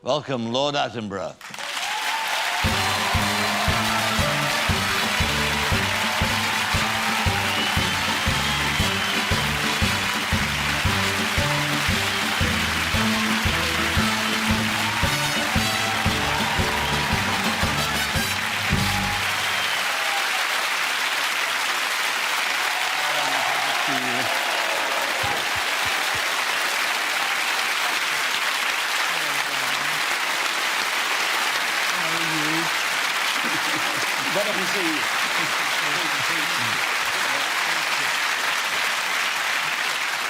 Welcome, Lord Attenborough.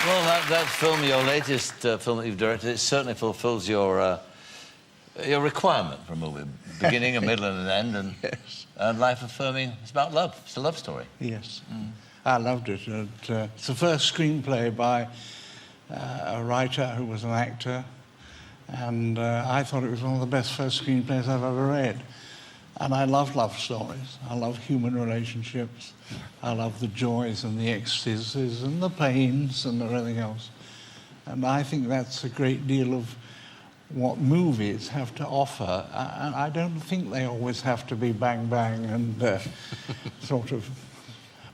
Well, that film, your latest film that you've directed, it certainly fulfills your requirement for a movie. Beginning, a middle and an end, and, Yes. And life-affirming. It's about love. It's a love story. Yes. I loved it. It's the first screenplay by a writer who was an actor, and I thought it was one of the best first screenplays I've ever read. And I love love stories. I love human relationships. I love the joys and the ecstasies and the pains and everything else. And I think that's a great deal of what movies have to offer. And I don't think they always have to be bang bang and sort of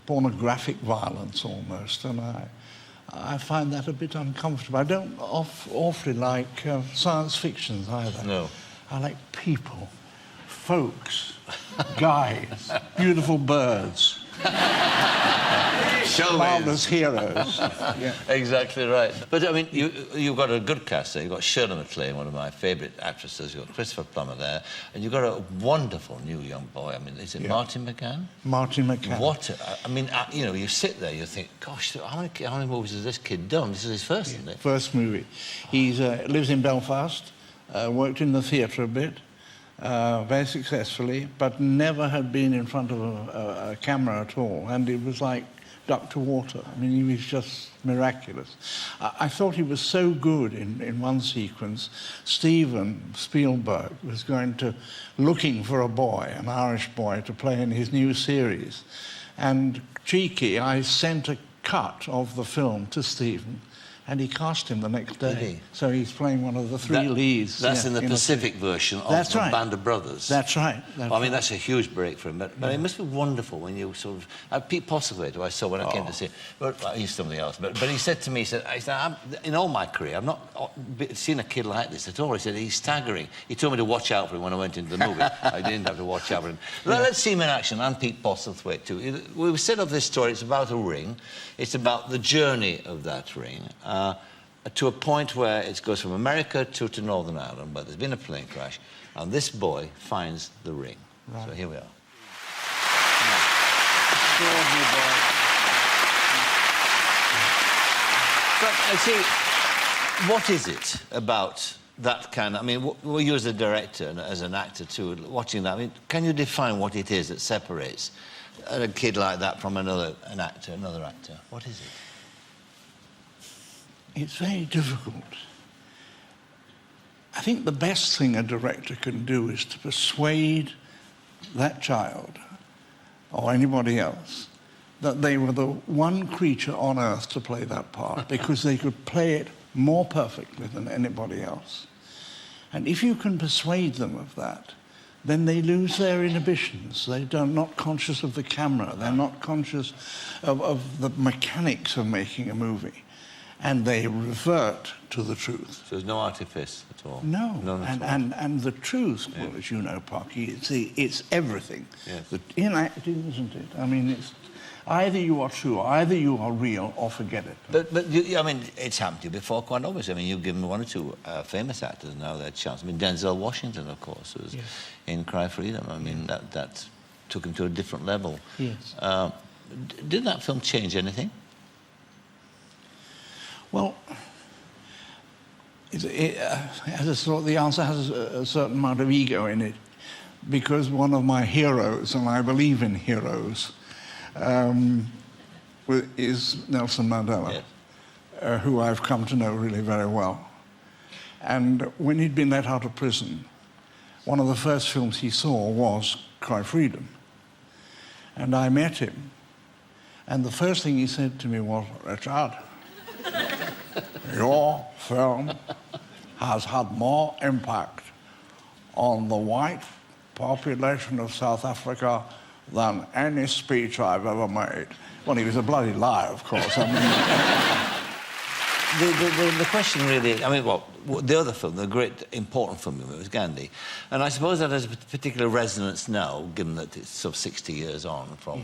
pornographic violence almost. And I find that a bit uncomfortable. I don't awfully like science fictions either. No. I like people. Folks, guys, beautiful birds, marvelous heroes. Yeah. Exactly right. But I mean, you've got a good cast there. You've got Shirley MacLaine, one of my favourite actresses. You've got Christopher Plummer there, and you've got a wonderful new young boy. I mean, is it Martin McCann? Martin McCann. What? I mean, you know, you sit there, you think, gosh, how many movies has this kid done? This is his first, isn't it? First movie. He lives in Belfast, worked in the theatre a bit. Very successfully, but never had been in front of a camera at all, and it was like duck to water. I mean, he was just miraculous. I thought he was so good in one sequence. Steven Spielberg was looking for a boy, an Irish boy, to play in his new series, and cheeky, I sent a cut of the film to Steven, and he cast him the next day. Did he? So he's playing one of the three leads. That's in the Pacific version of the Band of Brothers. That's right. I mean, that's a huge break for him. But it must be wonderful when you sort of... Pete Postlethwaite, who I saw when I came to see him, well, he's somebody else, but he said to me, in all my career, I've not seen a kid like this at all. He said, he's staggering. He told me to watch out for him when I went into the movie. I didn't have to watch out for him. Let's see him in action, and Pete Postlethwaite, too. We've said of this story, it's about a ring. It's about the journey of that ring. To a point where it goes from America to Northern Ireland, but there's been a plane crash, and this boy finds the ring. Right. So here we are. But I see, what is it about that kind of... I mean, you as a director and as an actor too, watching that, I mean, can you define what it is that separates a kid like that from another actor? What is it? It's very difficult. I think the best thing a director can do is to persuade that child or anybody else that they were the one creature on earth to play that part because they could play it more perfectly than anybody else. And if you can persuade them of that, then they lose their inhibitions. They're not conscious of the camera. They're not conscious of the mechanics of making a movie. And they revert to the truth. So there's no artifice at all? No. And the truth, well, as you know, Parky, it's everything. Yes. In acting, isn't it? I mean, it's either you are true, either you are real, or forget it. But I mean, it's happened to you before, quite obviously. I mean, you've given one or two famous actors now their chance. I mean, Denzel Washington, of course, was in Cry Freedom. I mean, that took him to a different level. Yes. Did that film change anything? Well, the answer has a certain amount of ego in it, because one of my heroes, and I believe in heroes, is Nelson Mandela, who I've come to know really very well. And when he'd been let out of prison, one of the first films he saw was Cry Freedom. And I met him, and the first thing he said to me was, "Richard, your film has had more impact on the white population of South Africa than any speech I've ever made. Well, he was a bloody liar, of course. I mean... the question really, I mean, well, the other film, the great important film, was Gandhi. And I suppose that has a particular resonance now, given that it's sort of 60 years on from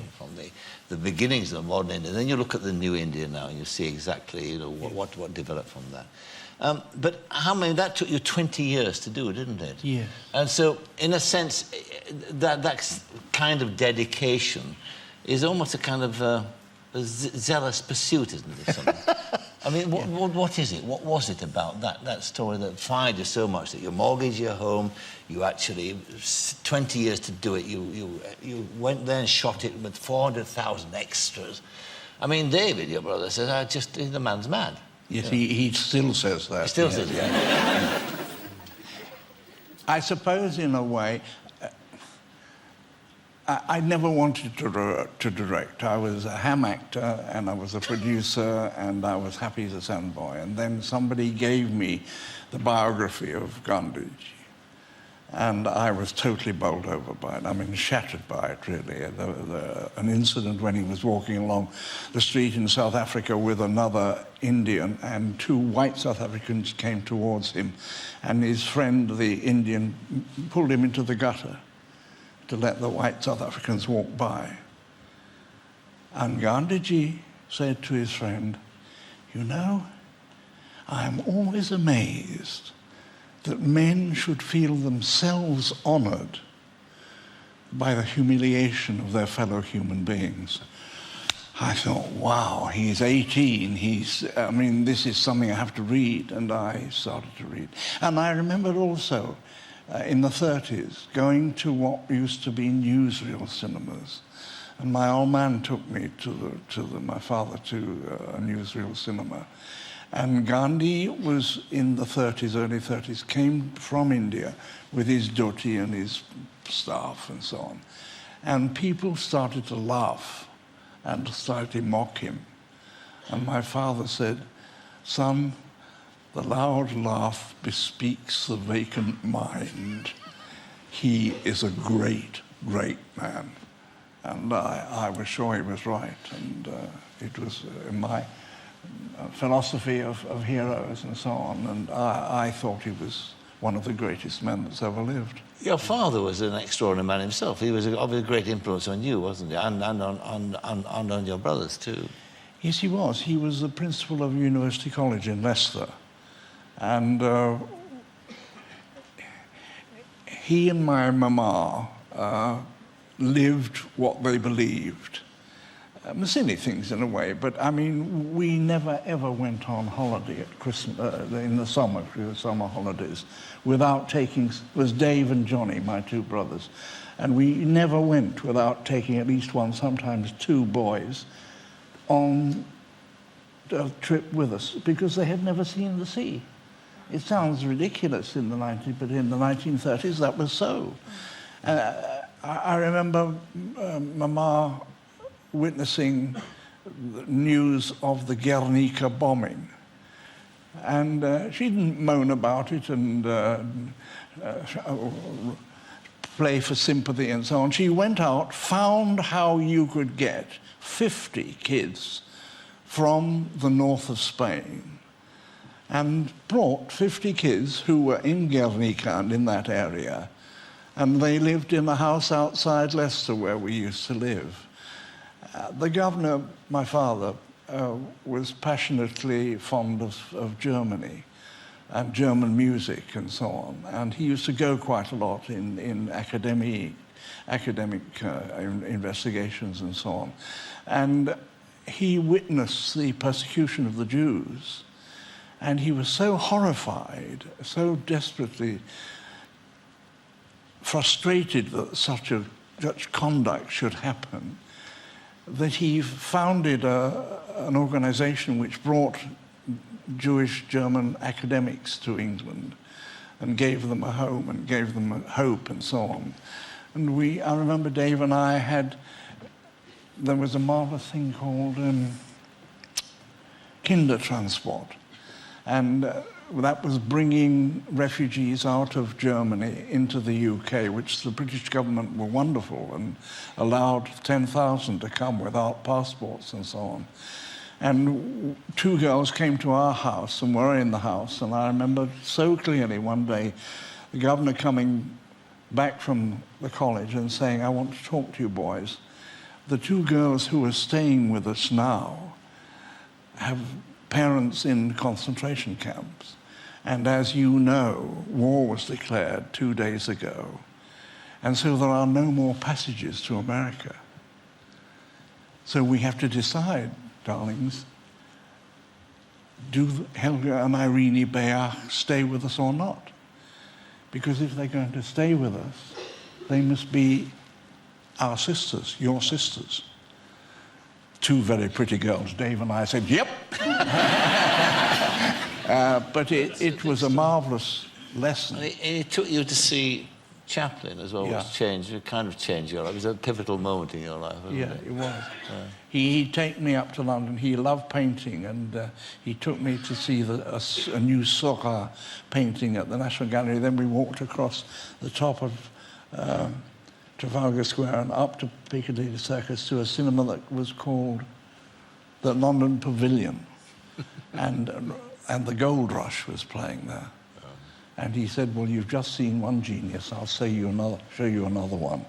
the beginnings of the modern India. Then you look at the new India now and you see exactly, you know, what developed from that. But how many, that took you 20 years to do, didn't it? Yes. And so, in a sense, that kind of dedication is almost a kind of a zealous pursuit, isn't it? Something? I mean, what is it? What was it about that story that fired you so much that you mortgaged your home, you actually, 20 years to do it, you went there and shot it with 400,000 extras. I mean, David, your brother, says, the man's mad. Yes, he still says that. He still says that. I suppose, in a way, I never wanted to direct. I was a ham actor, and I was a producer, and I was happy as a sandboy. And then somebody gave me the biography of Gandhi, and I was totally bowled over by it. I mean, shattered by it, really. An incident when he was walking along the street in South Africa with another Indian, and two white South Africans came towards him, and his friend, the Indian, pulled him into the gutter to let the white South Africans walk by. And Gandhiji said to his friend, "You know, I am always amazed that men should feel themselves honored by the humiliation of their fellow human beings." I thought, wow, he's 18, I mean, this is something I have to read, and I started to read. And I remembered also, in the 30s, going to what used to be newsreel cinemas. And my old man took me my father to a newsreel cinema. And Gandhi was in the 30s, early 30s, came from India with his dhoti and his staff and so on. And people started to laugh and started to mock him. And my father said, "Son, the loud laugh bespeaks the vacant mind. He is a great, great man." And I was sure he was right. And it was in my philosophy of heroes and so on. And I thought he was one of the greatest men that's ever lived. Your father was an extraordinary man himself. He was of a great influence on you, wasn't he? And on your brothers, too. Yes, he was. He was the principal of University College in Leicester. And he and my mama lived what they believed. Silly things in a way, but I mean, we never ever went on holiday at Christmas, in the summer, through the summer holidays, without taking, was Dave and Johnny, my two brothers, and we never went without taking at least one, sometimes two boys on a trip with us, because they had never seen the sea. It sounds ridiculous in the 90s, but in the 1930s that was so. I remember Mama witnessing the news of the Guernica bombing. And she didn't moan about it and play for sympathy and so on. She went out, found how you could get 50 kids from the north of Spain and brought 50 kids who were in Guernica and in that area. And they lived in a house outside Leicester where we used to live. The governor, my father, was passionately fond of Germany and German music and so on. And he used to go quite a lot in academic investigations and so on. And he witnessed the persecution of the Jews. And he was so horrified, so desperately frustrated that such conduct should happen, that he founded an organization which brought Jewish German academics to England and gave them a home and gave them a hope and so on. And I remember Dave and I there was a marvelous thing called Kindertransport. And that was bringing refugees out of Germany into the UK, which the British government were wonderful and allowed 10,000 to come without passports and so on. And two girls came to our house and were in the house, and I remember so clearly one day the governor coming back from the college and saying, "I want to talk to you boys. The two girls who are staying with us now have parents in concentration camps. And as you know, war was declared 2 days ago. And so there are no more passages to America. So we have to decide, darlings, do Helga and Irene Beyer stay with us or not? Because if they're going to stay with us, they must be our sisters, your sisters." Two very pretty girls, Dave and I, said, "Yep." But it was a marvellous lesson. And it took you to see Chaplin as well, Yeah. which kind of changed your life. It was a pivotal moment in your life, wasn't Yeah, it? it was. He'd taken me up to London. He loved painting, and he took me to see a new Seurat painting at the National Gallery. Then we walked across the top of Trafalgar Square and up to Piccadilly Circus to a cinema that was called the London Pavilion, and the Gold Rush was playing there. And he said, "Well, you've just seen one genius. I'll show you another one.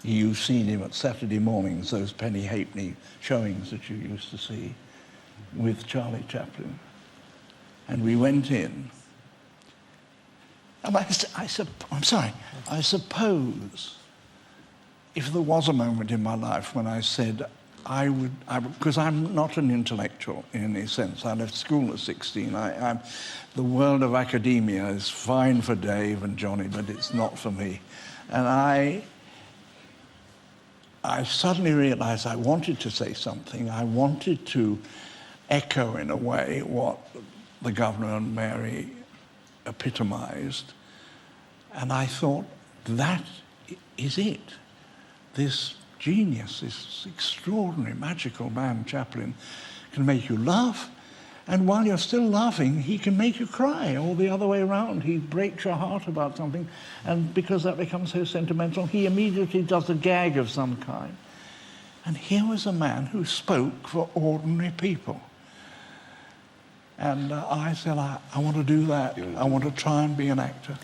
You've seen him at Saturday mornings, those Penny Halfpenny showings that you used to see with Charlie Chaplin." And we went in. And I suppose if there was a moment in my life when I said because I'm not an intellectual in any sense. I left school at 16. The world of academia is fine for Dave and Johnny, but it's not for me. And I suddenly realized I wanted to say something. I wanted to echo, in a way, what the governor and Mary epitomized. And I thought, that is it. This genius, this extraordinary, magical man, Chaplin, can make you laugh, and while you're still laughing, he can make you cry, or the other way around. He breaks your heart about something, and because that becomes so sentimental, he immediately does a gag of some kind. And here was a man who spoke for ordinary people. And I said, I want to do that. I want to try and be an actor.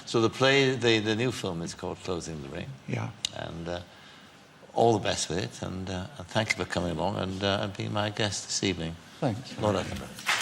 So the play, the new film is called Closing the Ring. Yeah. And all the best with it, and thank you for coming along and being my guest this evening. Thanks. Lord Attenborough.